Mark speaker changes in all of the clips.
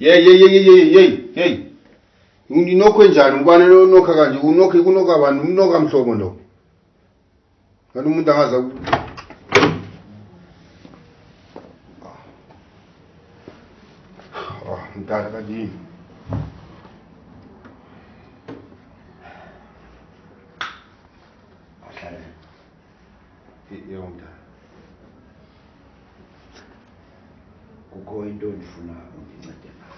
Speaker 1: Hey. Unokho njani ubani nokha kanje kunoka abantu unoka mhlobo lo. Kanti umuntu angaza mntana kanti yebo mntana.
Speaker 2: Kukho into endifuna undincede ngayo.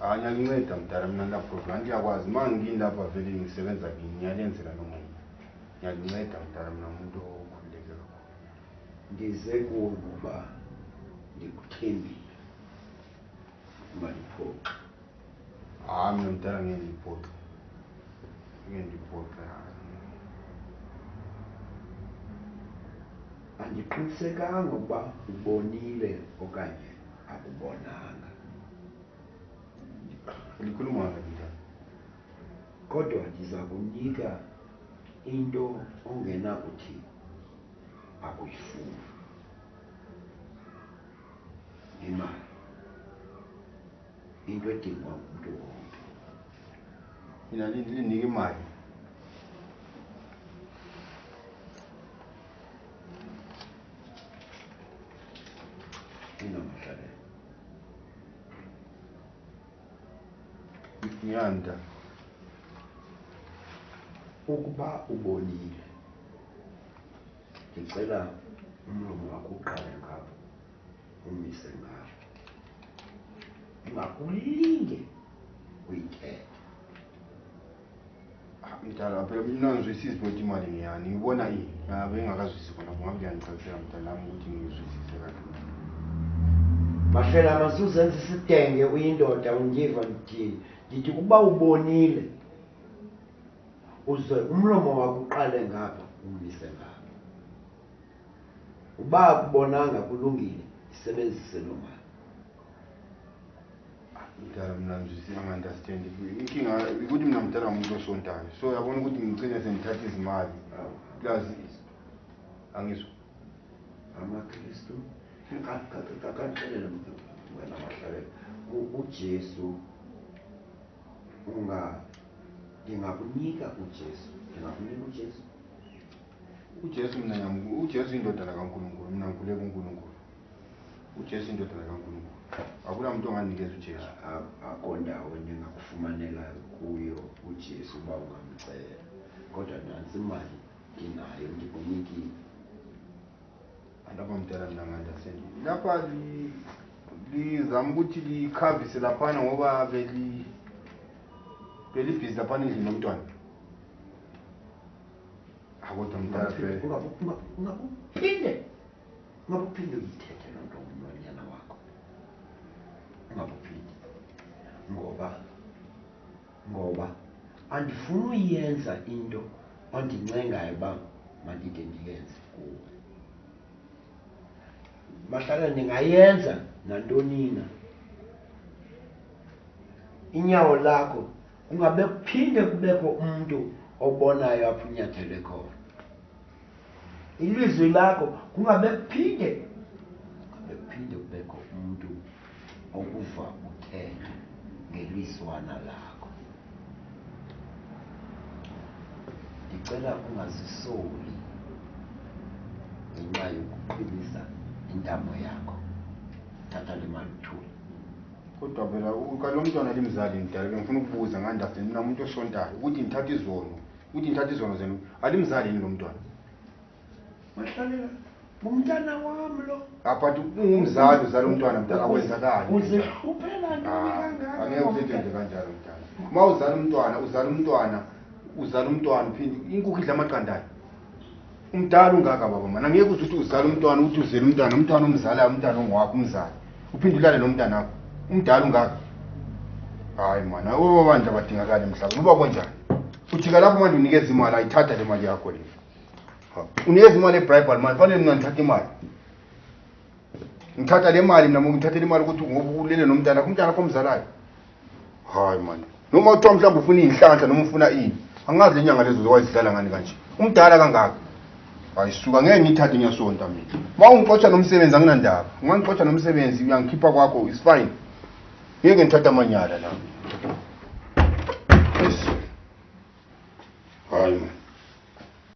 Speaker 1: Ngiyanceda mntana mina lapho ngiyakwazi mangilapha vele ngisebenza ngiyalenzela noma ngiyanceda mntana mina umuntu okhululeke kakhulu.
Speaker 2: Ndize kuwe ngoba ndikuthembile ungandiphoxi.
Speaker 1: Mina mntana ngiyendiphoxa.
Speaker 2: Andiqinisekanga ukuba ubonile okanye akubonanga.
Speaker 1: Likhuluma ngathi mntana.
Speaker 2: Kodwa ndiza kunika into ongenakuthi akuyifuni. Imali. Into edingwa ngumuntu wonke.
Speaker 1: Mina linika imali.
Speaker 2: Mahlalela.
Speaker 1: Ngiyanda.
Speaker 2: Ukuba ubonile, ngicela umlomo wakho uqale ngapha umise ngapha. Ungakulinge uyithethe.
Speaker 1: Mntana phela mina ngizwisisi ukuthi imali ngiyani ngibona ini ngabe engakazwisisi khona ngabe kuyangichazela mntana nami ukuthi ngizwisise kanjani.
Speaker 2: Mahlela masuzenze isidenge uyindoda ungiva ngithini. Ngithi kuba ubonile uze umlomo wakho uqale ngapha umise ngapha. Uba akubonanga kulungile isebenzise lo mali.
Speaker 1: Mntana mina ngizwisisi understand inkinga ukuthi mina mntana umuntu osontayo so yabona ukuthi ngicine sengithatha izimali plus angizwa
Speaker 2: amaKristu akaxelela wena Mahlalela uJesu ngingakunika uJesu.
Speaker 1: uJesu mina uJesu indodana kaNkulunkulu mina ngikhuleka uNkulunkulu. uJesu indodana kaNkulunkulu akunamuntu onganikeza uJesu.
Speaker 2: Akho ndawo ningakufumanela kuyo uJesu uba ungamcela. Kodwa nansi imali nginayo ndikunikile.
Speaker 1: Lapha mntana mina ngi-understand lapha lizama ukuthi likhavise laphana ngoba belibhizi laphana endlini nomntwana. Kodwa mntana
Speaker 2: ungabuphinde uyithethe loo nto umlonyana wakho. Ungabuphinde ngoba andifuni uyenza into ondincengayo uba mandide ndiyenze kuwe. Mahlalela ndingayenza nantonina. Inyawo lakho kungabe kuphinde kubekho umuntu obonayo apho unyathele khona. Ilizwi lakho kungabe kuphinde kubekho umuntu okuva uthetha ngelizwana lakho. Ndicela ungazisoli ngenxa yokuqinisa intamo yakho. Thatha le mali uthule.
Speaker 1: Kodwa phela ukalo mntwana limzali mdala ngifuna ukubuza ngi-understand mina umuntu osontayo ukuthi ngithatha izono zenu alimzali yini lo mntwana.
Speaker 2: Mahlalela umntana wami lo.
Speaker 1: But ungumzali uzala umntwana mdala akwenzakali.
Speaker 2: Uzihluphela ntoni kangaka?
Speaker 1: Angeke usethenze kanjalo mntana. Uma uzala umntwana phinde inkukhu idla amaqandayo. Umdala ungaka baba mana angeke uthi uzala umntwana uthi uzela umntwana omzalayo umntwana ongwakho umzali. Uphinde ulale nomntwana wakho. Umdala ungaka. Hayi mana obandla badingakala emhlabeni uba konjani. Uthika lapho manje unikeza imali ayithatha le mali yakho le. Unikeza imali eBribe manje fanele mina ngithathe imali. Ngithatha le mali mina ngithatha le mali ukuthi ngoba ulele nomntwana umntwana wakho omzalayo. Hayi man. Noma uthiwa mhlawumbe ufuna inhlanhla noma ufuna ini. Angazi lenyanga lezo zokwazidlala ngani kanje. Umdala kangaka. Ayisuka ngeke ngithathe ngiyasonta mina. Uma ungixotsha nomsebenzi anginandaba. Ungangixotsha nomsebenzi uyangikhipha kwakho is fine. ngeke ngithatha amanyala la